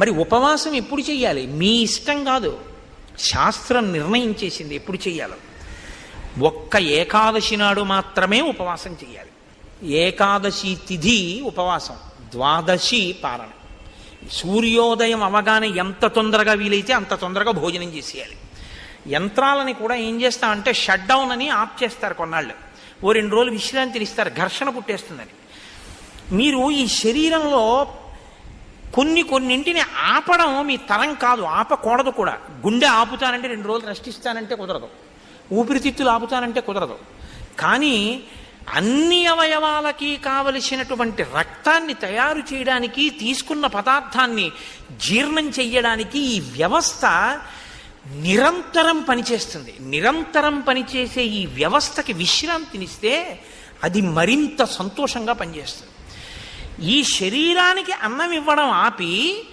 మరి ఉపవాసం ఎప్పుడు చెయ్యాలి? మీ ఇష్టం కాదు, శాస్త్రం నిర్ణయం చేసింది ఎప్పుడు చెయ్యాలో. ఒక్క ఏకాదశి నాడు మాత్రమే ఉపవాసం చెయ్యాలి. ఏకాదశి తిథి ఉపవాసం, ద్వాదశి పారణ. సూర్యోదయం అవగానే ఎంత తొందరగా వీలైతే అంత తొందరగా భోజనం చేసేయాలి. యంత్రాలని కూడా ఏం చేస్తామంటే షట్ డౌన్ అని ఆఫ్ చేస్తారు కొన్నాళ్ళు, ఓ 2 రోజులు విశ్రాంతిని ఇస్తారు, ఘర్షణ పుట్టేస్తుందని. మీరు ఈ శరీరంలో కొన్నింటిని ఆపడం మీ తరం కాదు, ఆపకూడదు కూడా. గుండె ఆపుతానంటే 2 రోజులు రెస్ట్ ఇస్తానంటే కుదరదు, ఊపిరితిత్తులు ఆపుతానంటే కుదరదు. కానీ అన్ని అవయవాలకి కావలసినటువంటి రక్తాన్ని తయారు చేయడానికి, తీసుకున్న పదార్థాన్ని జీర్ణం చెయ్యడానికి ఈ వ్యవస్థ నిరంతరం పనిచేస్తుంది. నిరంతరం పనిచేసే ఈ వ్యవస్థకి విశ్రాంతినిస్తే అది మరింత సంతోషంగా పనిచేస్తుంది. ఈ శరీరానికి అన్నం ఇవ్వడం ఆపి